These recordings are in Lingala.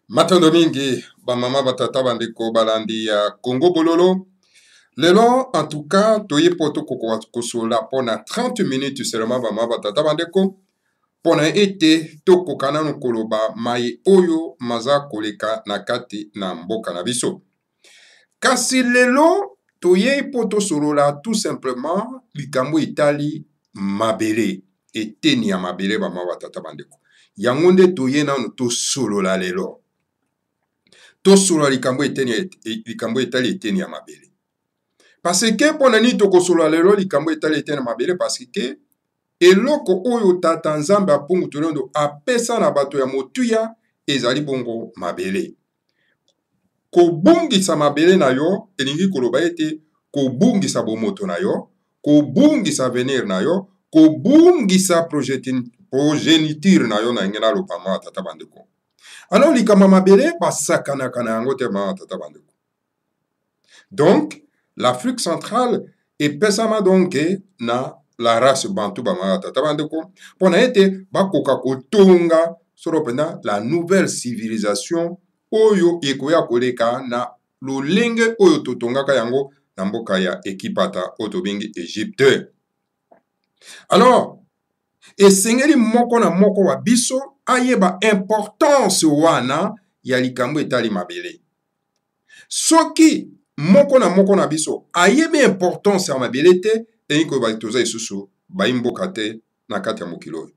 Matando mingi, bamama batata bandeko balandi ya Congo Bololo. Lelo, en tout cas, toye poto kosola pona 30 minutes seulement bamama batata bandeko. Pona ete toko kanano koloba mai oyo maza koleka na kati na mboka na biso. Kasi lelo, toye poto solola tout simplement likambo itali mabele. Eteni ya mabele bamama batata bandeko. Yangonde toye nanu to solola lelo. Tosolola likambo etali eteni ya mabele. Parce que pona ni tokosolola lelo likambo etali eteni ya mabele parce que eloko oyo tata nzambe apungu tonondo apesa na bato ya motuya ezali bongo mabele. Kobungisa mabele na yo elingi koloba ete kobungisa bomoto na yo, kobungisa avenir na yo, kobungisa progeniture na yo na ngena lopama tata bandeko. Alors likama mabele basakana kana yango te ma tata bandeko. Donc l'Afrique centrale epesama donc na la race bantu ba ma tata bandeko pona ete bakoka kotonga solo pena la nouvelle civilisation oyo ekoya koleka na lolenge oyo totongaka yango na mboka ya ekipata oyo tobengi Égypte. Alors esengeli moko na moko wa biso ayeba importance wana ya likambo etali mabele. Soki moko na moko na biso ayebe importance ya mabele te eyiko toza isusu bayimboka te na kati ya mokili oyo.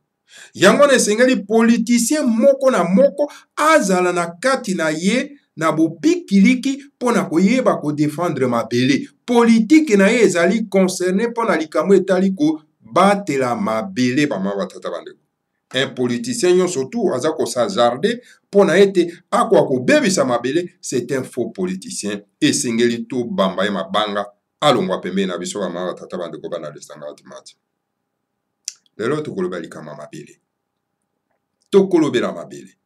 Yango na esengeli politicien moko na moko azala na kati na ye na bopikiliki pona koyeba ko défendre mabele. Politique na ye ezali concerné pona likambo etali ko batela mabele bama batata bandeko. Un politicien yon surtout aza ko s'hazarder pona ete akwa ko bebisa mabele, c'est un faux politicien. Esengeli to bamba ye mabanga alongwa pembe na biso bama batata bandeko bana lesanga atimati. Lelo tokoloba likama mabele. Tokolobela mabele.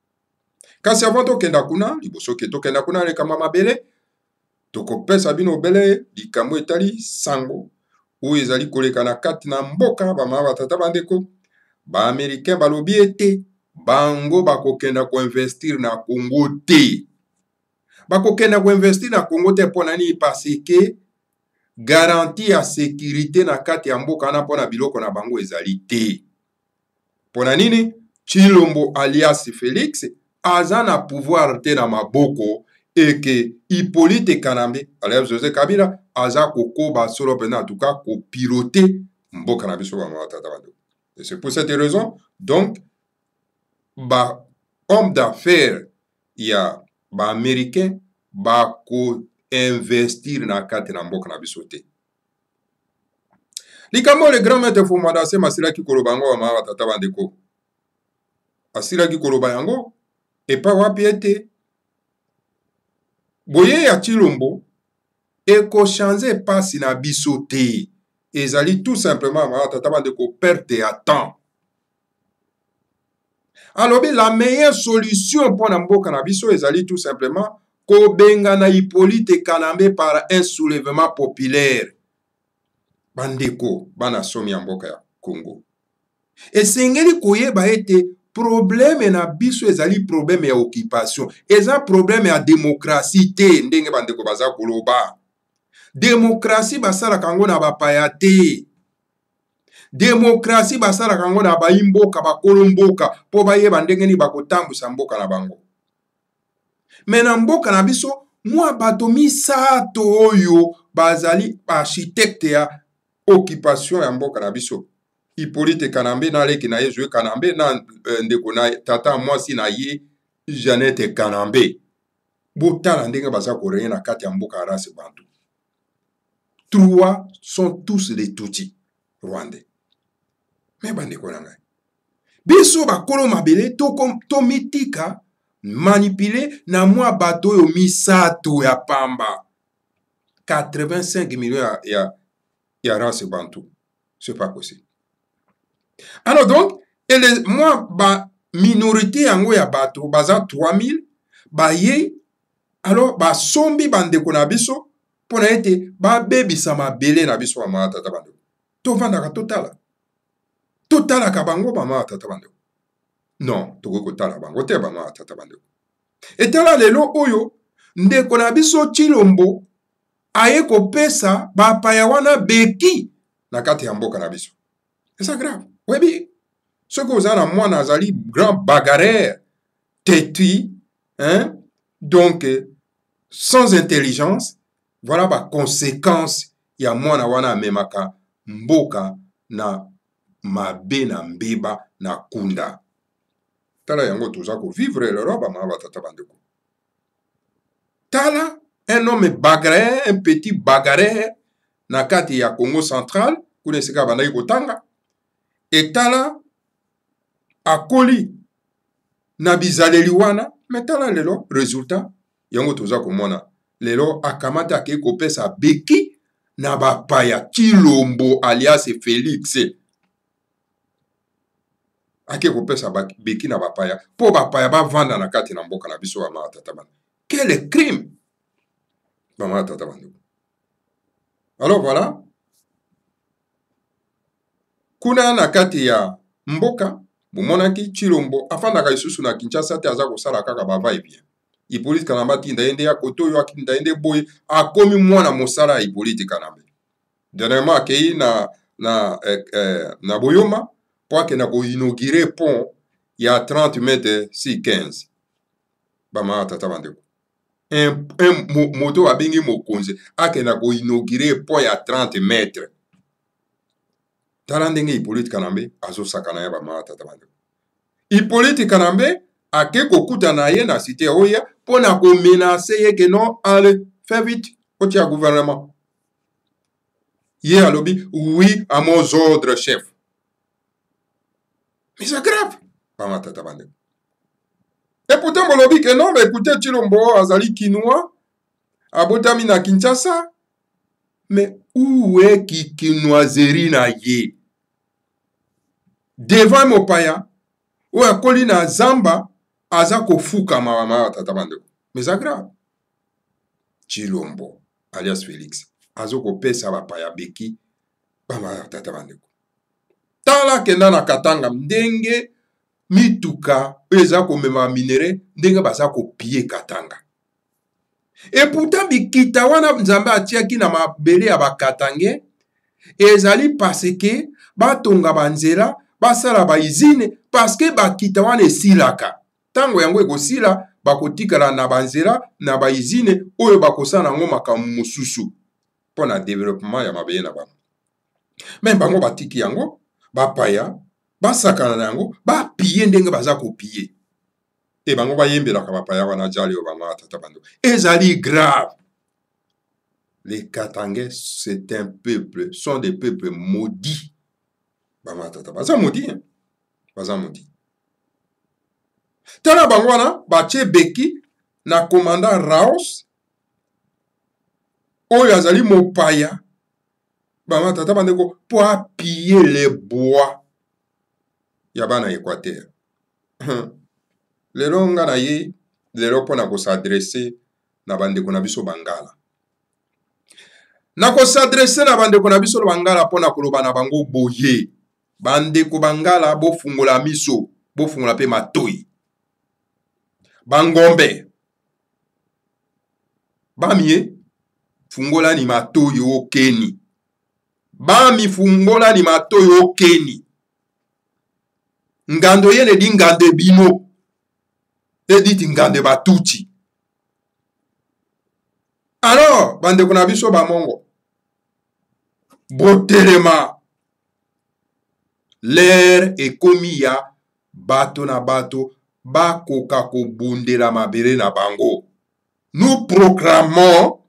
Kasi avant tokenda kuna, liboso ke tokenda kuna likama mabele, tokopesa bino bele likambo etali sango oyo ezali koleka na kati na mboka bama batata bandeko. Ba américain balobi ete bango bakokenda ko investir na Congo te. Bakokenda ko investir na Congo te pona ni parce que garantie ya sécurité na kati ya mboka na pona biloko na bango ezali te. Pona nini? Chilombo alias Félix aza na pouvoir te na maboko et que Hippolyte Kanambe alias José Kabila aza kokoba solo pena en tout cas ko piloter mboka na biso ba matata bando. Et c'est pour cette raison donc ba homme d'affaires ya ba américain ba ko investir na kati na mboka na biso te. Likambo le grand maître Fumada se masila ki koloba ngo ba matata bandeko. Asilaki koloba yango epa wapi ete boye ya Chilombo eko changer pasi na biso te. Ezali tout simplement tata bandeko perte ya temps. Alors la meilleure solution pour na mboka na biso ezali tout simplement ko benga na Hippolyte Kanambe par un soulèvement populaire. Bandeko bana somi ya mboka ya Congo. Esengeli koyeba ete problème na biso ezali problème ya occupation. Eza problème ya démocratie te ndenge bandeko baza koloba. Démocratie basala kango na bapaya te. Démocratie basala kango na bayimboka bakolo mboka po bayeba ndenge ni bakotambusa mboka na bango. Mena mboka na biso mwa bato misato oyo bazali architecte ya occupation ya mboka na biso. Hippolyte Kanambe na leki na ye Joe Kanambe na ndeko na tata mwasi na ye Jeannette Kanambe. Botala ndenge baza koreye na kati ya mboka race bantu. Trois sont tous des Tutsis rwandais. Mais bandeko na ngai. Biso bakolo mabele to mitika manipuler na mwa bato oyo misato ya pamba. 85 millions ya race bantu. C'est pas possible. Alors donc, moi, ba minorité yango ya bato, baza 3000, ba ye, alors ba sombi bandeko na biso, pona ete ba bebisa mabele na biso ma tata bandeko. To vandaka totala. Totala ka bango ba ma tata bandeko. Non, toko kotala bango te ba ma tata bandeko. etala lelo oyo ndeko na biso Tshilombo aye kopesa bapaya wana beki na kati ya mboka na biso. C'est ça grave. Webi ce que vous avez na mwana azali grand bagarreur têtu, hein, donc sans intelligence. Voilà ba conséquence ya mwana wana amemaka mboka na mabe na mbeba na kunda. Tala yango toza ko vivre le roba ma batata bandeko. Tala un homme bagarreur, un petit bagarreur na kati ya Congo central, kune sika bandaki kotanga. Et tala akoli na bizaleli wana, mais tala lelo résultat yango toza komona. Lelo akamata ke kopesa beki na bapaya Tshilombo alias Félix. Ake kopesa beki na bapaya po bapaya bavanda na kati na mboka na biso wa matata bana. Quel crime! Bama tata bana. Alors voilà. Kuna na kati ya mboka bomonaki Tshilombo afandaka lisusu na Kinshasa te aza kosala kaka bava bien. Hippolyte Kanamba tinda yende ya koto yo akinda yende boye akomi mwana mosala ya Hippolyte Kanamba. Dernièrement akei na Boyoma po akenda ko inaugurer pont ya 30 mètres si 15. Bama tata bandeko. Un moto abengi mokonzi akenda ko inaugurer pont ya 30 mètres. Tala ndenge Hippolyte Kanamba azosakana ya bama tata bandeko. Hippolyte Kanamba ake kokuta na ye na cité oya pona ko menacer ye que non allez fais vite au tia gouvernement. Ye alobi oui à mon ordre chef. Mais c'est grave. Bama tata bandeko. Et pourtant molobi que non, mais écoutez Tshilombo azali kinois abotami na Kinshasa. Mais où est qui kinoiserie na ye? Devant mopaya ou akoli na zamba aza kofuka mama tata bandeko. Mais c'est grave. Tshilombo alias Félix azo kopesa bapaya beki bama tata bandeko. Tala kenda na Katanga ndenge mituka eza komema minere ndenge baza kopie Katanga. Et pourtant bikita wana nzambe atiaki na mabele ya bakatange ezali parce que batonga banzela basala ba izine parce que bakita wana esilaka. Tango yango ekosila bakotikala na banzela na ba izine oyo bakosala ngo makambo mosusu pona développement ya mabele na bango. Mais bango batiki yango bapaya basakana na yango bapie ndenge baza kopie. Et bango bayembelaka bapaya wana jali obama tata bando. Ezali grave. Les Katangais, c'est un peuple, sont des peuples maudits. Bama tata baza maudit, hein? Baza maudit. Tala bango wana bache beki na commandant Raos oyo azali mopaya. Bama tata bandeko po apiller les bois ya bana Équateur. Lelo nga na ye lelo pona ko s'adresser na bandeko na biso bangala. Na ko s'adresser na bandeko na biso bangala pona koloba na bango boye. Bandeko bangala bo fungola miso, bo fungola pe matoi. Bangombe. Bamie fungola ni matoi okeni. Bami fungola ni matoi okeni. Ngando yene di ngande bino. Editi ngande batuti. Alors, bande kuna biso ba mongo. Botelema. L'air ekomi ya bato na bato bakoka kobundela mabere na bango. Nous proclamons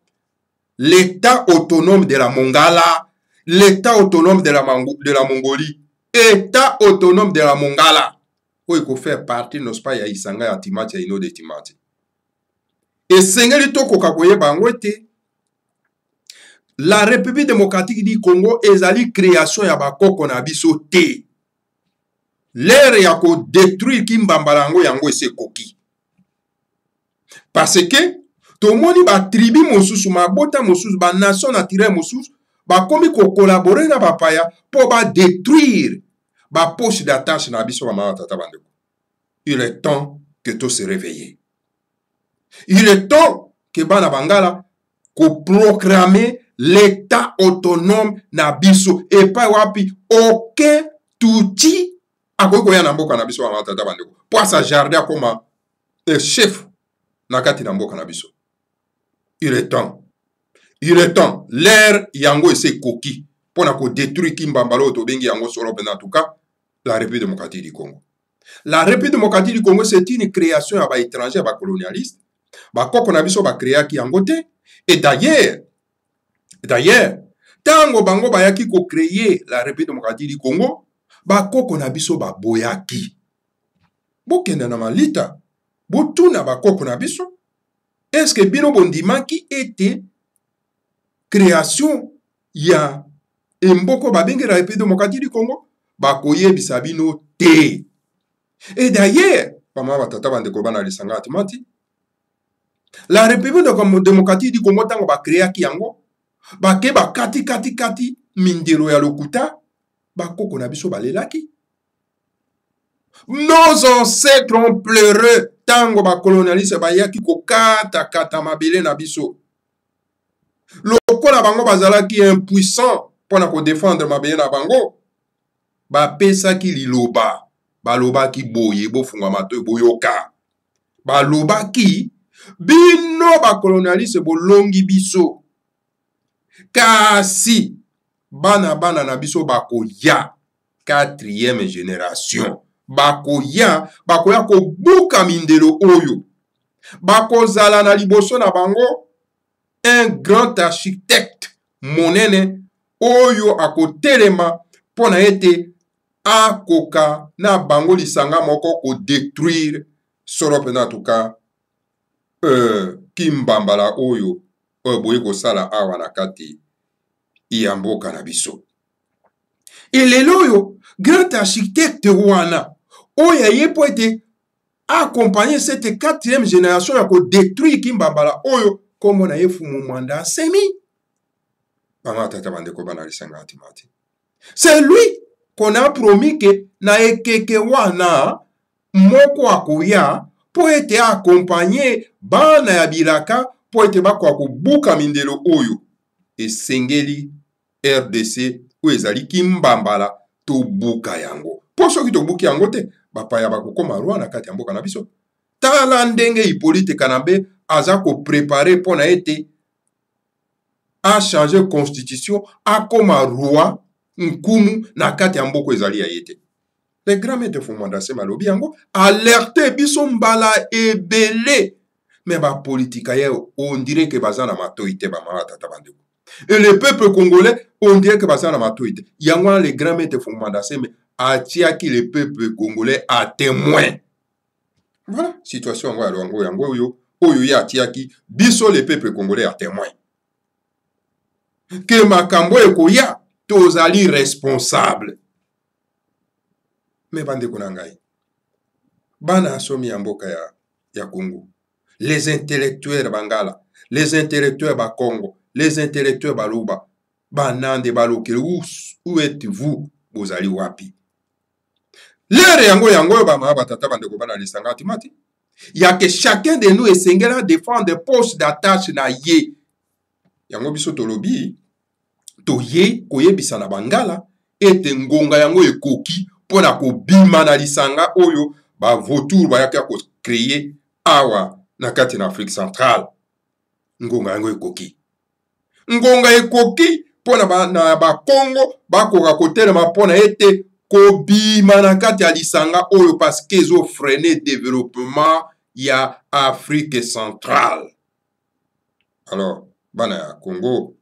l'État autonome de la Mongala, l'État autonome de la Mongolie, État autonome de la Mongala. Il faut faire partie de pas ya isanga ya timati ya ino de timati. Et sengeli toko kakoye bangwete. La République démocratique du Congo ezali création ya bakoko na biso te. L'ère ya ko détruire kimbambalango yango ese koki. Parce que tomoni ba tribu mosusu mabota mosusu ba nation naturelle mosusu ba komi ko collaborer na bapaya pour ba détruire ba poche d'attache na biso ba tata bandeko. Il est temps que tout se réveille. Il est temps que bana bangala ko proclamer l'état autonome na biso et pas wapi aucun touti akoki koya na mboka na biso wana tata bandeko po asa jardin akoma chef na kati na mboka na biso. Il est temps l'ère yango ese ekoki mpona kodétruire kimbambala oyo tobengi yango solo mpena en tout cas la République démocratique du Congo. La République démocratique du Congo, c'est une création à étranger, à colonialiste. Bakoko na biso ba créaki yango te. Et d'ailleurs, tango bango bayaki ko créer la République démocratique du Congo, bakoko na biso ba boyaki. Bokenda na malita, botuna bakoko na biso. Est-ce que bino bondimaki était création ya mboko babenge la République démocratique du Congo? Bakoyebisa bino te. Et d'ailleurs, la République démocratique du Congo tango ba créaki yango, ba ke ba kati mindelo ya lokuta, ba koko na biso balelaki. Nos ancêtres ont pleuré tango ba colonialiste ba yaki ko kata mabele na biso. Lokola bango bazalaki impuissant pona ko défendre mabele na bango, ba pesaki liloba. Balobaki boye bofunga mato boyoka. Balobaki bino ba colonialiste bolongi biso. Kasi bana na biso bakoya 4e génération. Bakoya ko buka mindelo oyo. Bakozala na liboso na bango un grand architecte monene oyo akotelema pona ete akoka na bango lisanga moko ko détruire solo pena en tout cas kimbambala oyo boye ko sala awa na kati ya mboka na biso. Et lelo oyo grand architecte wana oyo ye po ete accompagner cette 4e génération ya ko détruire kimbambala oyo comme na ye fumu mwanda semi bama tata bandeko bana lisanga atimati. C'est lui qu'on a promis que na ekeke wana moko akoya po ete accompagner bana ya bilaka po ete bako akobuka mindelo oyo esengeli RDC o ezali kimbambala to buka yango. Po soki to buki yango te bapaya bakokoma roi na kati ya mboka na biso. Tala ndenge Hippolyte Kanambe aza ko préparer po na ete a changer constitution akoma roi nkumu na kati ya mboko ezali ya yete. Les grands maîtres fumandase malobi yango alerte biso mbala ebele. Mais ba politika ye on dirait que baza na matoite ba mama tata bandeko. Et le peuple congolais on dirait que baza na matoite. Yango les grands maîtres fumandase mais atiaki le peuple congolais à témoin. Voilà, situation yango oyo ya atiaki biso le peuple congolais à témoin. Que makambo ekoya tozali responsable. Mais bande konangai. Bana somi ya mboka ya Congo. Les intellectuels bangala, les intellectuels ba Congo, les intellectuels baluba, banande balokele où êtes-vous bozali wapi? L'ère yango ba ma batata bande ko bana lisanga timati. Il y a que chacun de nous essayera défendre des postes d'attache na ye. Yango biso tolobi toye koyebisa na bangala ete ngonga yango ekoki pona ko bima na lisanga oyo ba vautour bayaka ko créer awa na kati na Afrique centrale. Ngonga yango ekoki. Ngonga ekoki pona na ba Congo bakoka kotelema pona ete ko bima na kati ya lisanga oyo parce que zo freiner développement ya Afrique centrale. Alors bana ya Congo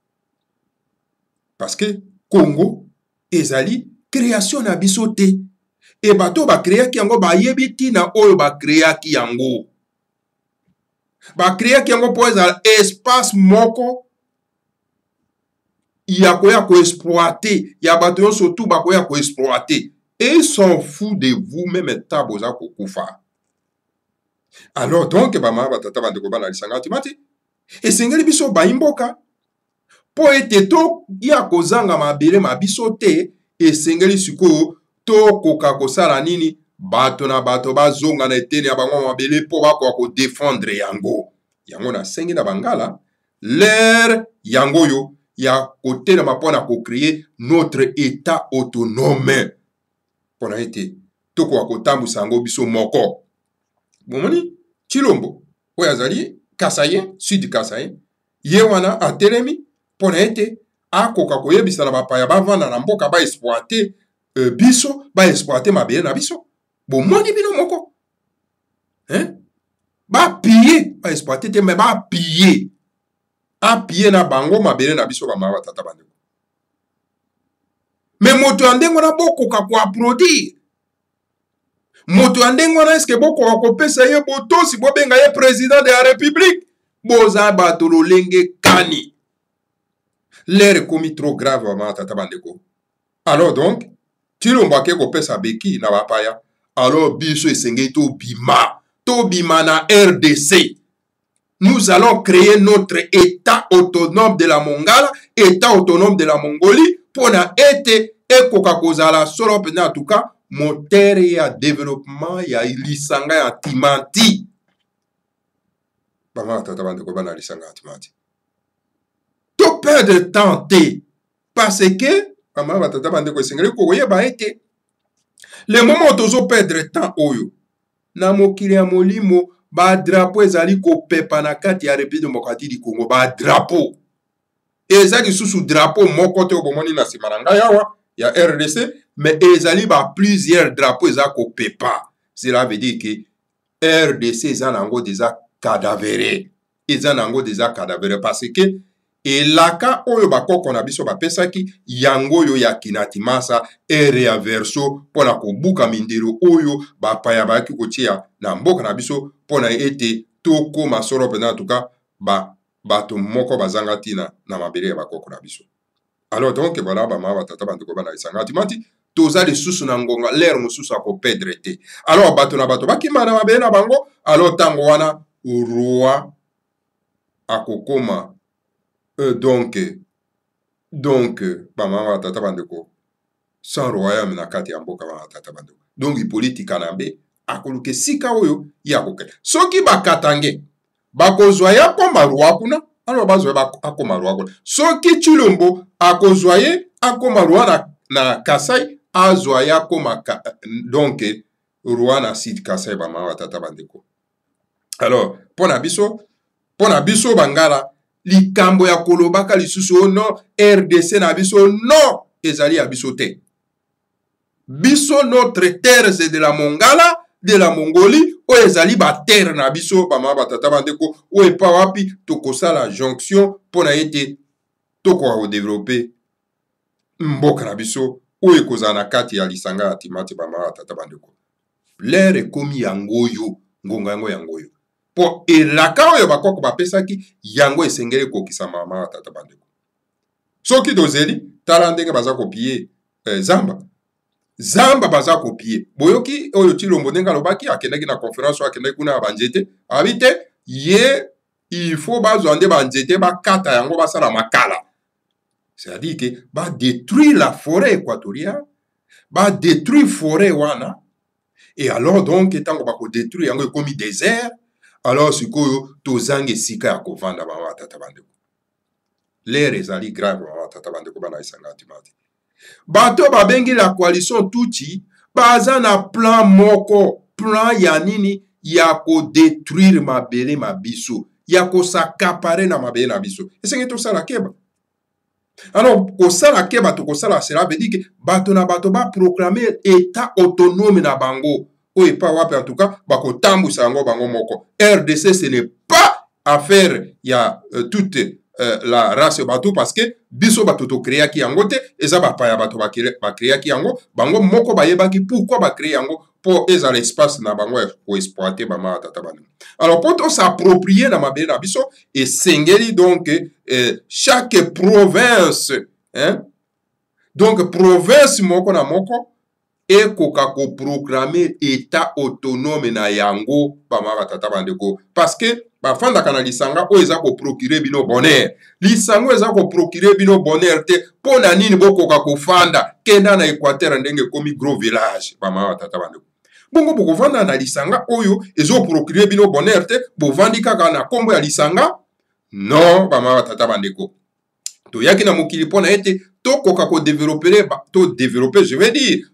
parce que Congo ezali création na biso te e bato ba créaki yango ba yebi tina oyo ba créaki yango po ezala espace moko ya koya ko exploiter ya bato yo surtout ba koya ko exploiter et ils s'en foutent de vous même taboza ko kufa. Alors donc ba ma batata bande ko bana lisanga timati e sengeli biso ba imboka po ete to ya kozanga mabele mabiso te esengeli sikoyo to koka kosala nini bato na bato bazonga na eteni ya bango mabele po bako ko défendre yango. yango na sengi na bangala l'air yango yo ya kotelema mpona kocréer notre état autonome mpona ete tokoka kotambusa yango biso moko. Bomoni Tshilombo oyo azali Kasayen, sud Kasayen, ye wana atelemi mpona ete akoka koyebisa na bapaya bavanda na mboka baexploite biso, baexploite mabele na biso. Bomoni bino moko bapille baexploite te me bapille apille na bango mabele na biso bamama batata bandeko. Me moto ya ndenge wana bokoka koaplaudir, moto ya ndenge wana eske bokoka kopesa ye botosi bobenga ye président de la république? Boza bato lolenge kani. L'air ekomi trop grave bamama batata bandeko. Alors donc Tshilombo ake kopesa beki na bapaya, alors biso esengeli tobima na RDC. Nous allons créer notre état autonome de la Mongala, état autonome de la Mongolie, pona ete ekoka kozala solo pena en tout cas moteur ya développement ya lisanga ya Timanti. Bama tata bandeko bana lisanga ya Timanti. To perdre temps te parce que bama tata bandeko esengeli koyeba ete le moment tozo perdre temps oyo na mokili ya molimo ba drapeau ezali kopepa na kati ya République démocratique du Congo, ba drapeau ezali susu drapeau moko te obomoni na sima na ngai awa ya RDC, mais ezali ba plusieurs drapeaux ezali kopepa. Cela veut dire que RDC eza nango déjà cadavéré, eza nango déjà cadavéré parce que elaka oyo bakoko na biso bapesaki yango yo ya Kinatimasa ere ya verso pona kobuka mindelo oyo bapaya bayaki kotia na mboka na biso pona ete toko masoro pena en tout cas bato moko bazanga tina na mabele ya bakoko na biso. Alors donc voilà bama batata bandeko bana isanga Timanti toza lisusu na ngonga l'air mosusu akopedre te. Alors bato na bato bakima na mabele na bango, alors tango wana roi akokoma donc bama tata bandeko sans royaume na kati ya mboka bama tata bandeko. Donc politika na be akoluke sika oyo ya koke. Soki bakatange bakozwa ya koma roi kuna, alors bazwa akoma roi kuna. Soki Tshilombo akozwa ye akoma roi na Kasai, azwa ya koma donc roi na sud Kasai bama tata bandeko. Alors pona biso bangala likambo ya kolobaka lisusu no RDC na biso no ezali ya biso te. Biso notre terre c'est de la Mongala, de la Mongolie, o ezali ba terre na biso bama batata bandeko o epa wapi tokosala jonction pona ete toko développer mboka na biso o ekozala na kati ya lisanga ya Timanti bama batata bandeko. L'air ekomi yango yo ngonga yango yango yo. Po elaka oyo bakoko bapesaki yango esengeli kokisa mama tata bandeko. Soki dozeli tala ndenge baza kopie Zamba baza kopie. Boyoki oyo Tshilombo ndenge alobaki akendaki na conférence akendaki kuna banzete abite ye il faut bazwa nde banzete bakata yango basala makala. C'est-à-dire que ba détruire la forêt équatoriale, ba détruire forêt wana, et alors donc etango bako détruire yango ekomi désert. Alors sikoyo tozange sika ya kovanda mama tata bandeko. L'air ezali grave mama tata bandeko bana isanga Timanti. Bato babengi la coalition Tutsi baza na plan moko, plan ya nini ya ko détruire mabele mabiso, ya ko sakapare na mabele na biso. Esenge to sala keba. Alors ko sala keba to ko sala cela veut dire que bato na bato ba proclamer état autonome na bango. Oui, pas wapi en tout cas, bako tambusa yango bango moko. RDC ce n'est pas affaire ya toute la race bato parce que biso bato to créer ki yango te, eza ba pa ya bato ba créer ki yango, bango moko ba yebaki pourquoi ba créer yango pour eza l'espace na bango pour exploiter bama tata bana. Alors pour to s'approprier na mabele na biso et sengeli donc chaque province, hein? Donc province moko na moko ekoka ko proclamer état autonome na yango bama batata bandeko parce que bafandaka na lisanga oyo eza ko procurer bino bonheur, lisanga eza ko procurer bino bonheur te pona nini bokoka kofanda kenda na Équateur ndenge komi gros village bama batata bandeko. bongo bokovanda na lisanga oyo ezoprocure bino bonheur te bovandi kaka na kombo ya lisanga. Non, bama batata bandeko, toyaki na mokili mpona ete tokoka développer, je vais dire,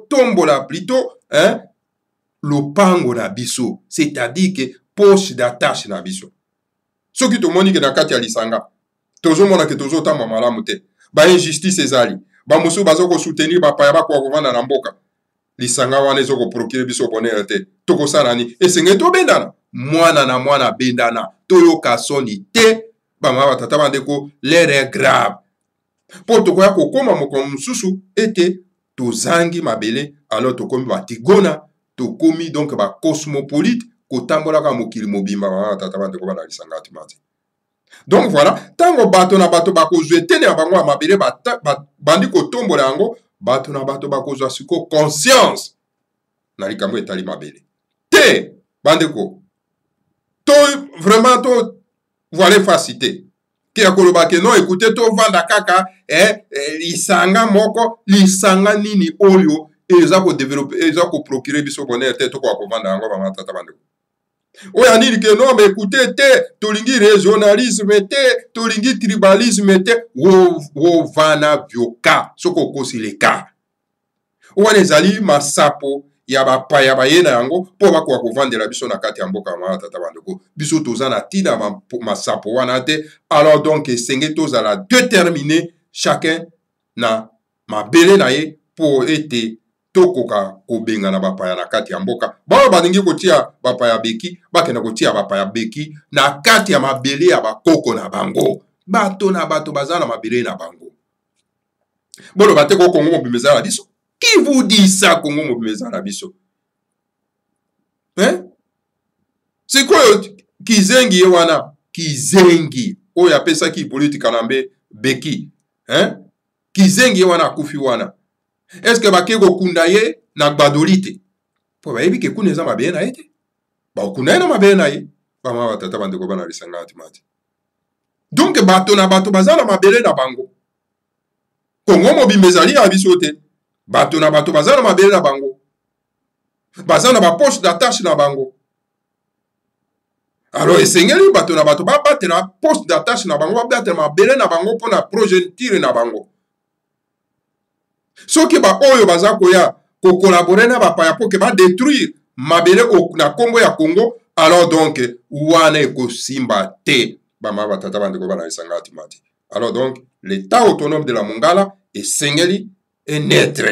tombola plutôt lopango na biso, c'est-à-dire que poche d'attache na biso. Soki tomoni ke na kati ya lisanga tozomona ke tozotamba malamu te, ba injustice ezali, ba mosusu bazoko soutenir bapaya bakoka kovanda na mboka, lisanga wana ezokoprocure biso bonheur te, tokosala nini? Esenge tobendana, mwana na mwana bendana, toyoka soni te. Bama batata bandeko, l'air est grave. Po tokoya kokoma moko mosusu ete tozangi mabele, alors tokomi batigona, tokomi donc ba cosmopolite, kotambolaka mokili mobimba. Bama batata bandeko bana lisanga atimati. Donc voilà, tango bato na bato bakozwe tene ya bango ya mabele bandi kotombola yango, bato na bato bakozwa siko conscience na likambo etali mabele te bandeko. To vraiment to voilà facilité ki ya koloba ke non, écoutez, to vanda kaka lisanga moko, lisanga nini oyo eza ko développer, eza ko procurer biso bonheur te, to ko vanda yango ba tata bandeko. Oya nini ke non, mais écoutez te, tolingi régionalisme te, tolingi tribalisme te, wo vana vyoka soko kosileka. Oya nezali masapo ya bapaya bayena yango po bakoka kovandela biso na kati ya mboka ma tata bandeko. Biso tozana tina masapo wana te. Alors donc esenge tozala déterminer chacun na mabele na ye po ete tokoka kobenga na bapaya na kati ya mboka. Bao baningi kotia bapaya beki, bakena kotia bapaya beki na kati ya mabele ya bakoko na bango. Bato na bato bazana mabele na bango. Bolo bateko Kongo mobimeza la biso. Qui vous dit ça, Congo mobimeza na biso? Hein? C'est quoi kizengi wana? Kizengi. Oya pesa ki politika nambe beki. Hein? Kizengi wana kufi wana. Est-ce que bakeko kundaye na gbadolite? Po ba yebi ke kuneza mabe na ete. Ba kundaye na mabe na ye. Ba ma batata bandeko bana lisanga atimati. Donc bato na bato bazana mabele na bango. Kongo mobimeza li abiso te. Bato na bato bazana mabele na bango. Bazana ba poche d'attache na bango. Alors esengeli bato na bato ba batela poche d'attache na bango, ba batela mabele na bango pona progeniture na bango. Soki ba oyo baza koya ko collaborer na ba paya poke ba détruire mabele na Congo ya Congo, alors donc wana eko simba te ba ma batata bandeko bana isanga atimati. Alors donc l'état autonome de la Mongala esengeli et naître.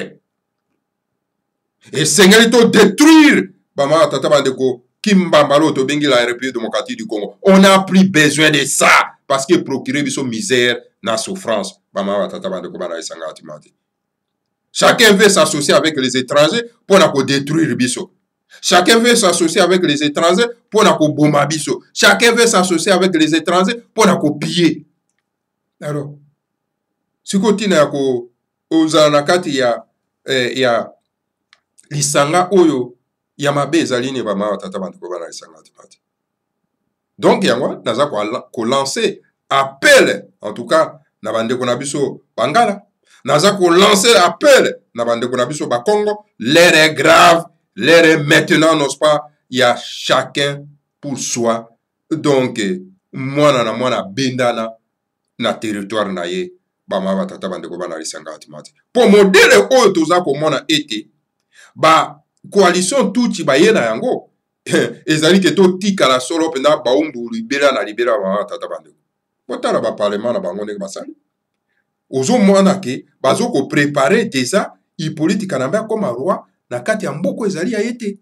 Et Seigneur to détruire bama tata bandeko kimbambalo to bengi la République démocratique du Congo. On n'a plus besoin de ça parce que procurer biso misère na souffrance bama tata bandeko bana isanga atimati. Chacun veut s'associer avec les étrangers pour na ko détruire biso. Chacun veut s'associer avec les étrangers pour na ko bomba biso. Chacun veut s'associer avec les étrangers pour na ko piller. Alors sikotina ya ko ozana kati ya lisanga oyo ya mabe ezali ne bama tata bandeko bana lisanga atimati. Donc yango naza ko lancer appel en tout cas na bandeko na biso bangala, naza ko lancer appel na bandeko na biso ba Congo. L'air est grave, l'air est maintenant, n'est-ce pas, il y a chacun pour soi. Donc mwana na mwana bendana na territoire na ye bama tata bandeko bana lisanga atimati. Po modele oyo toza ko mona ete ba coalition tuti ba yena yango ezali ke to tika la solo penda ba umbu libera na libera ba tata bandeko. Botala ba parlement na bango ndenge basali. Ozo mona ke bazo ko préparer déjà Hippolyte Kanambe comme roi na kati ya mboko ezali ya ete.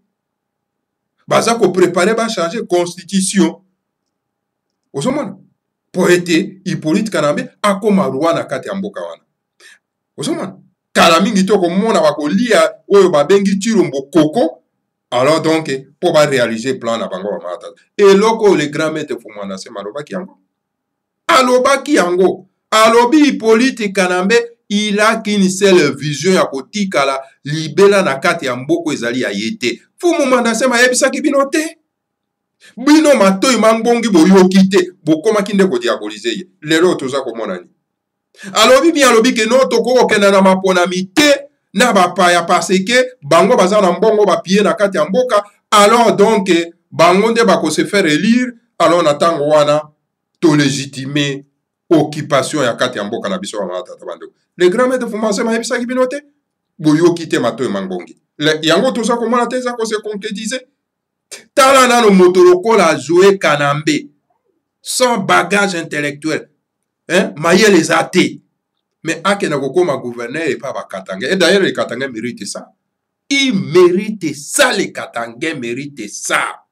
Baza ko préparer ba changer constitution. Ozo mona po ete Hippolyte Kanambe akoma roi na kati ya mboka wana. Ozo mona kala mingi to ko mona bakolia oyo babengi Chirombo Koko. Alors donc pour ba réaliser plan na bango ba mata. Et loko le grand maître Fumana se malobaki yango. Alobaki yango. Alobi Hippolyte Kanambe il a qu'une seule vision ya kotikala libela na kati ya mboko ezali ya yete. Fumu mandase ma yebisaki bino te. Bino matoyi mangbongi boyoki te. Bokoma kinde ko diaboliser ye. Lelo toza ko mona ni. Alobi bi alobi ke no toko okenda na maponami te na bapaya parce que bango baza na mbongo bapie na kati ya mboka, alors donc bango nde bakose faire élire, alors na ntango wana to légitimer occupation ya kati ya mboka na biso bamama tata bandeko. Le grand maître Fumase mayebisaki bino te boyoki te matoyi mangbongi yango toza komona te eza kose concrétiser. Tala nano moto lokola Zoé Kanambe sans bagage intellectuel, mayele eza te, mais akenda kokoma gouverneur et pas bakatanga. Et d'ailleurs les Katangais méritent ça. Ils méritent ça, les Katangais méritent ça.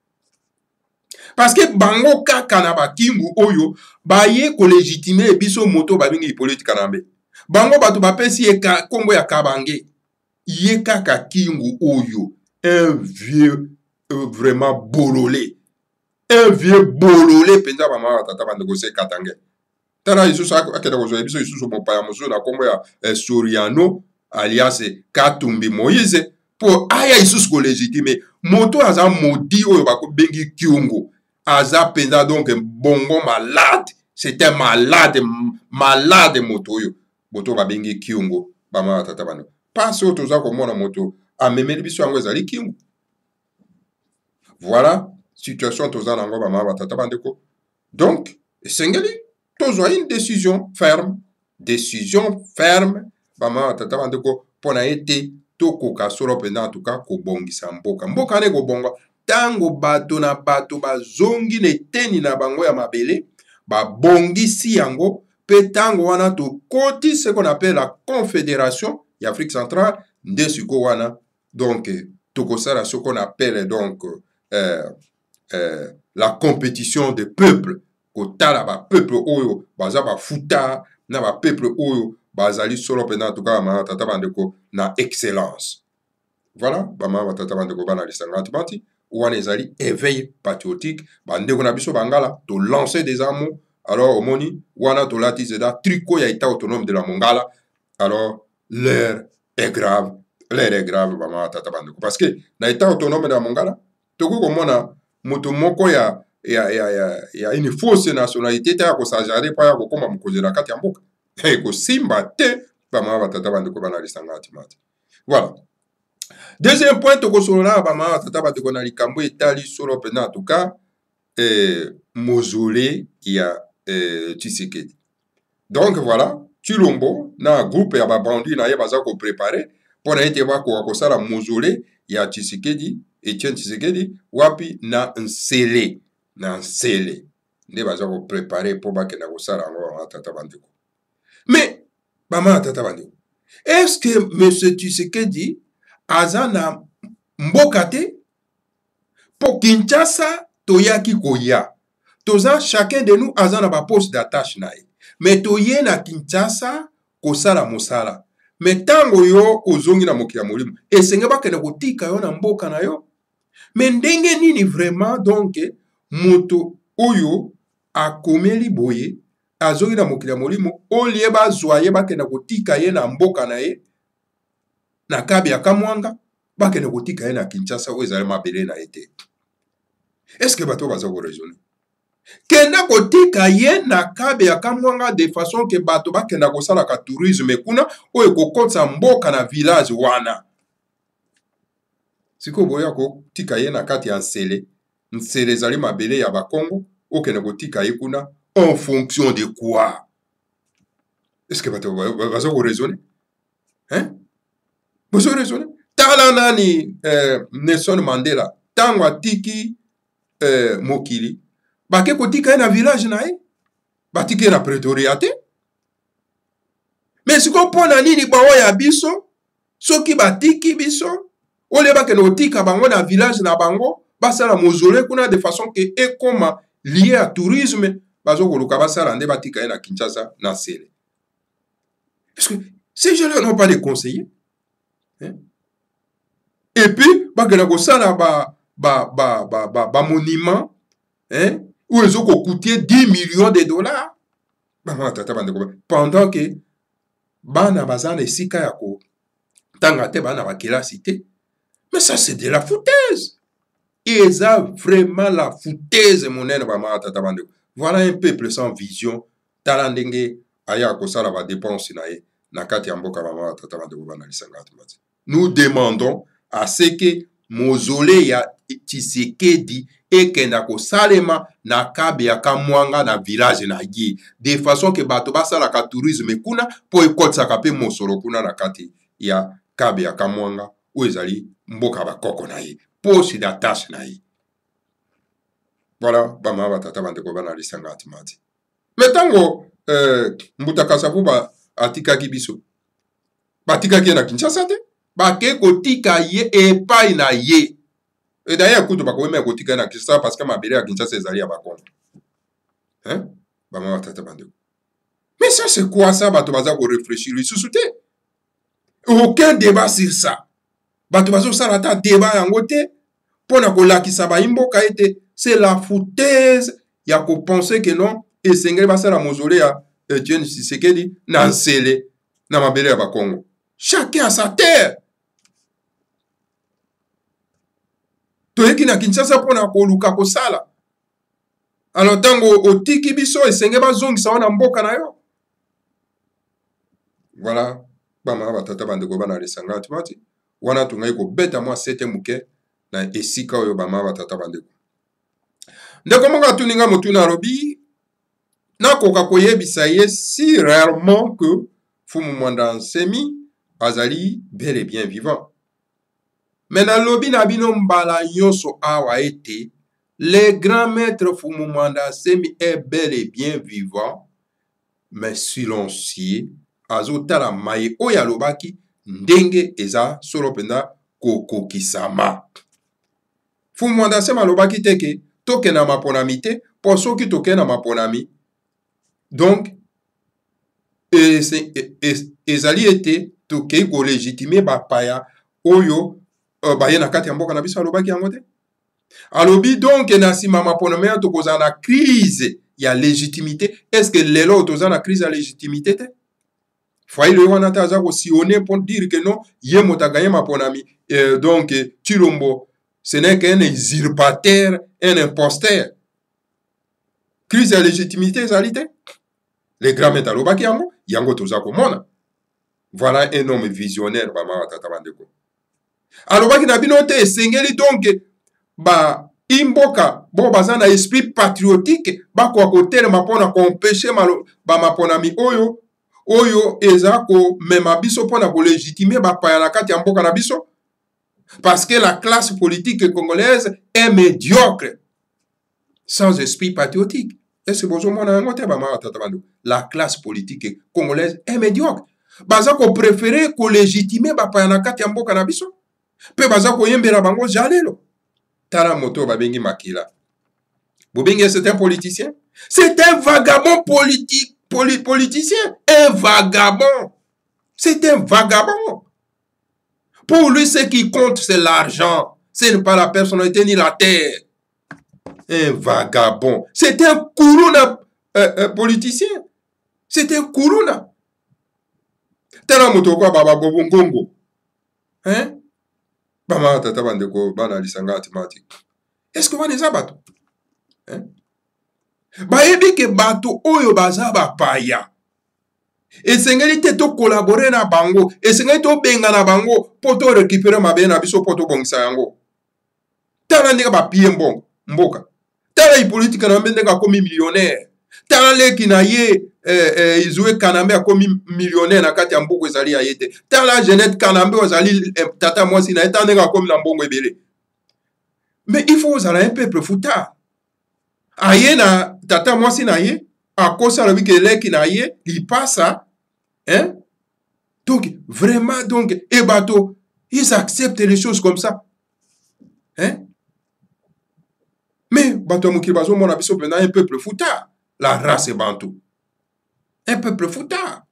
Parce que bango kaka na bakingu oyo baye ko légitimer biso moto babingi Hippolyte Kanambe. Bango batu bapesi ye kombo ya Kabange. Ye kaka kingu oyo un vieux vraiment bololé. Un vieux bololé penza mama tata bandeko se Katangais. Tala isusu akenda kozo biso isusu mopaya mozo na kombo ya Soriano alias Katumbi Moïse pour aya isusu ko légitimer moto aza modi oyo bako bengi kiungu. Aza penza donc bongo malade, c'était malade moto moto ba bengi kiungo bama tata bano passe toza komona moto amemeli biso yango ezali kiungo. Voilà situation toza nango bama tata bandeko. Donc esengeli tozo une décision ferme bama tata bandeko pona ete tokoka solo penza en tout cas ko bongisa mboka ne ko bonga tango bato na bato bazongi neteni na bango ya mabele babongisi yango pe tango wana tokoti ce qu'on appelle la Confédération ya Afrique centrale nde siko wana donc tokosala ce qu'on appelle donc la compétition des peuples kotala ba peuple oyo baza ba futa na ba peuple oyo bazali solo pena en tout cas ma tata bandeko na excellence. Voilà bama tata bandeko bana lisanga antibati wana ezali éveil patriotique bandeko na biso bangala to lancer des amours. Alors omoni wana to lati zeda tricot ya état autonome de la Mongala. Alors l'heure est grave bama tata bandeko parce que na état autonome de la Mongala toko komona moto moko ya une fausse nationalité ta ko sajare pa ya ko koma mukozela kati ya mboka ko simba te bama tata bandeko bana lisanga antibati. Voilà. Deuxième point, tokosolola bama tata bateko na likambo etali solo pena en tout cas mausolée ya Tshisekedi. Donc voilà, Chilombo na groupe ya babandi na ye baza ko préparer pona ete ba ko kosala mausolée ya Tshisekedi, Etienne Tshisekedi wapi na Nsele nde baza ko préparer po ba kena kosala ngo tata bandeko. Mais bama tata bandeko, est-ce que monsieur Tshisekedi aza na mboka te po Kinshasa toyaki koya toza chacun de nous aza na ba poste d'attache na ye mais toye na Kinshasa kosala mosala mais tango yo ozongi na mokili ya molimo esenge bakende kotika yo na mboka na yo mais ndenge nini vraiment donc moto oyo akomeli boye azongi na mokili ya molimo olie bazwa ye bakende kotika ye na mboka na ye na kabi ya Kamwanga bakende kotika ye na Kinshasa oyo ezali mabele na ete. Est-ce que bato baza ko raisonner kenda kotika ye na kabi ya Kamwanga de façon que bato bakenda kosala ka tourisme kuna oyo kokotsa mboka na village wana siko boya kotika ye na kati ya Nsele ezali mabele ya bakongo okende kotika ye kuna en fonction de quoi? Est-ce que bato baza ko raisonner Vous avez raison. Tala nani Nelson Mandela tango atiki mokili bake kotika na village na ye batiki na Pretoria te mais siko pona nini bawo ya biso soki batiki biso ole bake kotika bango na village na bango basala mausolée kuna de façon que ekoma lié à tourisme bazo koluka basala nde batika na Kinshasa na Sele. Parce que ces gens-là n'ont pas de conseillers. Et puis bakena kosala ba monument où ils ont coûté 10 millions de dollars pendant que bana bazana esika ya ko tanga te bana bakelasi te. Mais ça c'est de la foutaise. Et ça vraiment la foutaise monene ba tata bandeko. Voilà un peuple sans vision tala ndenge aya kosala ba dépense na ye na kati ya mboka mama batata bandeko bana lisanga atumati. Nous demandons à ce que mausolée ya Tshisekedi ekenda ko salema na kabe ya Kamwanga na village na ye de façon que bato basalaka tourisme kuna po ekotisaka pe mosolo kuna na kati ya kabe ya Kamwanga oyo ezali mboka bakoko na ye posi da tâche na ye. Voilà bama batata bandeko bana lisanga atumati. Metango Mbutaka Savuba atikaki biso batikaki na Kinshasa te bake kotika ye epai na ye. Et d'ailleurs, écoute, bah, même côté na Kinshasa parce que ma belle à Kinshasa ezali ya bakongo. Hein? Bah moi tata bande. Mais ça c'est quoi ça? Bah tu vas ko réfléchir sous te. Aucun débat sur ça. Bah tu vas ça la débat yango te pona ko lakisa ba imboka ete c'est la foutaise ya ko penser que non et sengeli ba la mausolée ya Etienne Tshisekedi na nsele na ma belle ya bakongo. Chacun a sa terre. Toyeki na Kinshasa pona koluka kosala. Alors tango otiki biso esenge bazongisa wana mboka na yo. Voilà, bama batata bandeko bana lisanga atumati. Wana tungai ko beta mwa sete muke na esika oyo bama batata bandeko. Ndeko monga tuninga motuna robi na koka koyebisa ye si rarement que Fumu Mwanda Nsemi azali bel et bien vivant. Mais dans lobby na bino mbala nyonso awa ete le grand maître Fumu Mwanda Nsemi est bel et bien vivant mais silencieux azotala maye oyo alobaki ndenge eza solo penda kokokisama. Fumu Mwanda Nsemi alobaki teke toke na maponami te po soki toke na maponami donc ezali ete toke ko légitimer bapaya oyo baye na kati ya mboka na biso alobaki yango te. Alobi donc na sima maponami ya tokoza na crise ya légitimité. Est-ce que lelo toza na crise ya légitimité te? Faille le wana ta aza ko sillonner pour dire que non ye mota gagné maponami donc Chilombo ce n'est qu'un usurpateur, un imposteur. Crise ya légitimité ezali te. Les grands maîtres alobaki yango toza komona. Voilà un homme visionnaire bama tata bandeko. Alobaki na bino te esengeli donc ba imboka bo baza na esprit patriotique bako kotelema mpona kompeshe ba maponami oyo eza ko mema biso mpona ko légitimer bapaya na kati ya mboka na biso. Parce que la classe politique congolaise est médiocre sans esprit patriotique. Est-ce que la classe politique congolaise est médiocre? Baza ko préférer ko légitimer bapaya na kati ya mboka na biso. Pe baza ko yembela bango jalelo. Tala moto babengi Makila. Bobengi c'est un politicien? C'est un vagabond politique, politicien. Un vagabond. C'est un vagabond. Pour lui, ce qui compte, c'est l'argent. Ce n'est pas la personnalité ni la terre. Un vagabond. C'est un kourouna politicien. C'est un kourouna. Tala moto kwa baba bobongongo. Hein? Bama tata bandeko bana lisanga atimati. Est-ce que wana eza bato? Hein? Bayebi ke bato oyo baza bapaya. Esengeli te to collaborer na bango, esengeli to benga na bango po to récupérer mabe na biso po to bongisa yango. Tala ndeka ba pie mboka. Tala i politique na mbende ka komi millionnaire. Tala leki na ye Izoué Kanambe a komi millionnaire na kati ya mboko ezali ya yete. Tala Jeannette Kanambe ozali tata mwasi na eta ndeka komi na mbongo ebele. Mais il faut uzala un peuple foutard. Aye na tata mwasi na ye akosa la ke leki na ye il passe hein. Donc vraiment donc et bateau ils acceptent les choses comme ça. Hein? Mais bateau mokili bazo mona biso pena un peuple foutard. La race est bantou. Un peuple foutard.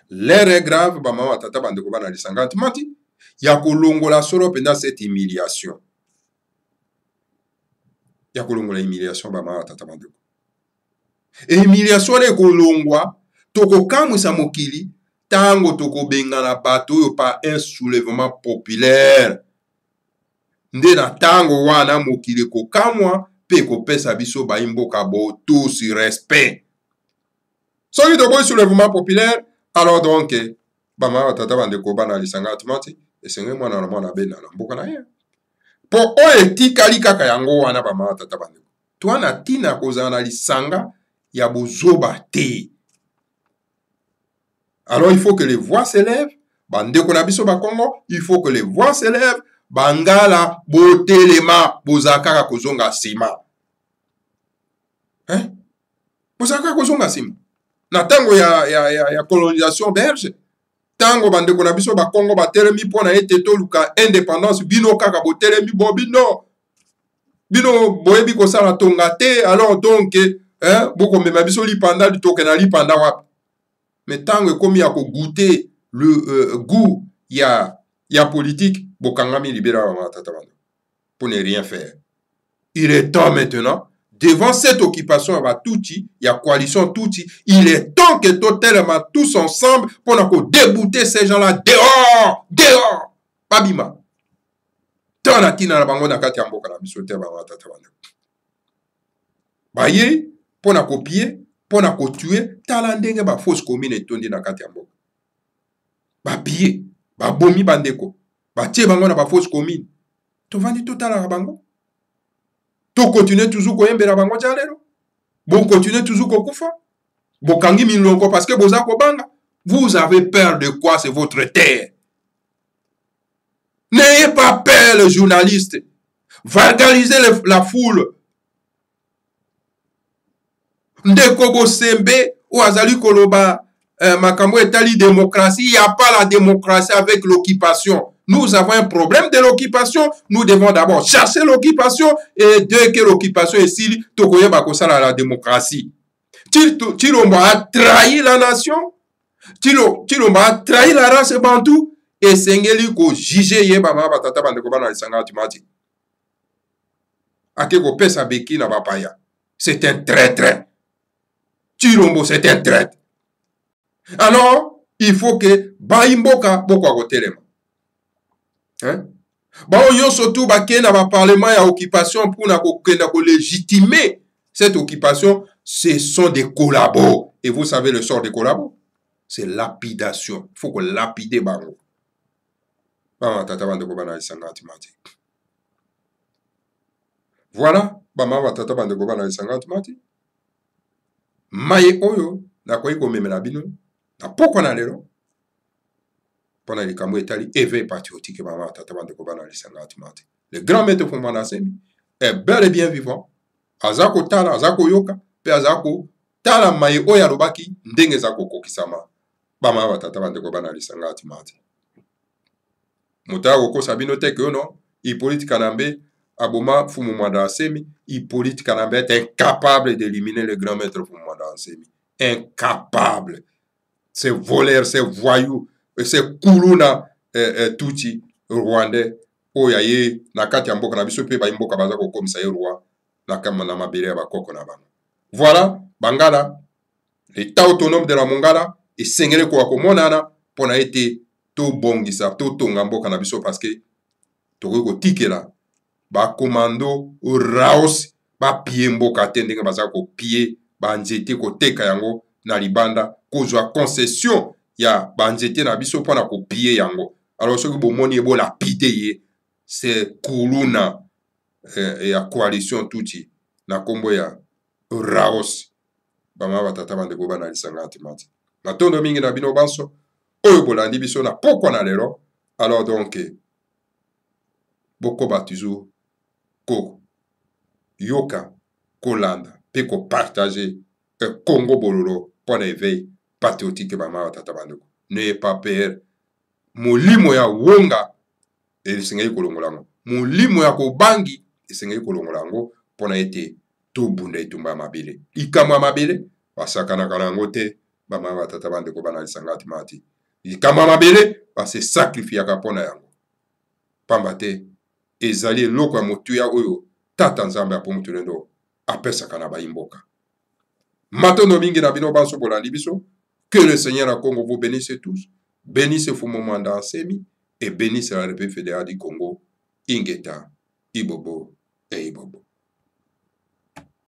L'air est grave, ba mama tata bandeko bana lisanga mati ya kolongola solo pena cette humiliation. Ya kolongola humiliation ba mama tata bandeko. Et humiliation le kolongwa toko kamwisa mokili tango toko benga na bato yo pa un soulèvement populaire. Nde na tango wana mokili ko kamwa pe ko pesa biso ba imboka bo tous respect. Soki to boy soulèvement populaire Alors donc, bama tata bandeko bana lisanga atumati, esenge mwana na mwana bena na mboka na ye. Po oyo etikali kaka yango wana bama tata bandeko. Twana tina kozala na lisanga ya bozoba te. Alors il faut que les voix s'élèvent. Bandeko na biso ba Congo, il faut que les voix s'élèvent. Bangala botelema bozaka kozonga sima. Hein? Bozaka kozonga sima. Na tango ya colonisation belge, tango bandeko na biso ba Congo batelemi pona ete toluka indépendance bino kaka botelemi bo bino boyebi kosala tonga te, alors donc boko mema biso lipanda litoke na lipanda wapi. Mais tango ekomi ya ko goûter le goût ya politique, bokangami libéra wa tata bando pour ne rien faire. Il est temps maintenant, devant cette occupation à Touti, il y a coalition Touti, il est temps que totalement tous ensemble pour nous débouter ces gens-là dehors, dehors, babima. Tant na tina na bango na kati ya mboka na biso te ba tata bando. Baye pour na copier, pour na ko tuer, tala ndenge ba fausse commune tondi na kati ya mboka. Ba piller, ba bomi bandeko, ba tie bango na ba fausse commune. To vandi totala bango. To continuer toujours koyembela bango jalelo. Bon continuer toujours kokufa. Bon kangi milongo parce que boza kobanga. Vous avez peur de quoi? C'est votre terre. N'ayez pas peur, les journalistes. Vulgarisez la foule. Ndeko Bosembe ou Azali Koloba Makambo etali démocratie. Il n'y a pas la démocratie avec l'occupation. Nous avons un problème de l'occupation. Nous devons d'abord chercher l'occupation et dès que l'occupation est ici, Tokoye Bakosala la démocratie. Chilombo a trahi la nation. Chilombo a trahi la race bantou. Et Sengeli ko jige ye bama batata bandeko bana lisanga atumati. Akeko pesa beki na bapaya. C'est un traître. Chilombo c'est un traître. Alors, il faut que Baimboka boko akotelema. Hein? Bon, yon surtout baké na ba parlement ya occupation pour na ko légitimer cette occupation, ce sont des collabos. Et vous savez le sort des collabos? C'est lapidation. Il faut que lapider bango. Voilà, bama watata bandeko bana lisanga atumati. Maye oyo na koyi ko memela bino na poko na lelo. Pona likambo etali éveil patriotique bama watata bandeko bana lisanga atumati. Le grand maître Fumana Semi est bel et bien vivant. Azako tala, azako yoka, pe azako tala maye oya lobaki ndenge zako kokisama. Bama watata bandeko bana lisanga atumati. Mutako ko sabino teke ono, Hippolyte Kanambe, Aboma Fumumada Semi, Hippolyte Kanambe est incapable d'éliminer le grand maître Fumumada Semi. Incapable. Ces voleurs, ces voyous, ces kuluna tuti rwandais, oyaye, nakati amboka na biso pe ba imboka bazako komisa ye roi, nakama na mabere ba koko na bana. Voilà, Bangala, l'état autonome de la Mongala, et sengele ko akomonana, pona été to bongisa to tonga mboka na biso parce que tokoki kotikela ba commando raos ba pie mboka te ndenge baza ko pie ba nzete koteka yango na libanda kozwa concession ya ba nzete na biso mpona ko pie yango. Alors soki bomoni ebo lapide ye c'est kuluna ya coalition tuti na kombo ya raos bama batata bandeko bana lisanga atimati na tondo mingi na bino banso oyo bolandi biso na poko na lelo. Alors donc boko batizo ko yoka kolanda pe ko partager Congo bololo pour éveil patriotique bama batata bandeko. N'ayez pas peur. Molimo ya wonga esengai kolongolango. Molimo ya kobangi esengai kolongolango pona ete to bunda etumba mabele. Ikamwa mabele basakana kanango te bama batata bandeko bana lisanga atimati. Ikama mabele base sacrifier kapona yango. Pamba te ezali eloko ya motu ya oyo tata nzambe apo mutu lendo apesaka na baimboka. Matondo mingi na bino banso bolandi biso. Que le Seigneur à Congo vous bénisse tous. Bénisse Fumumanda Semi et bénisse la République fédérale du Congo, Ingeta, Ibobo et Ibobo.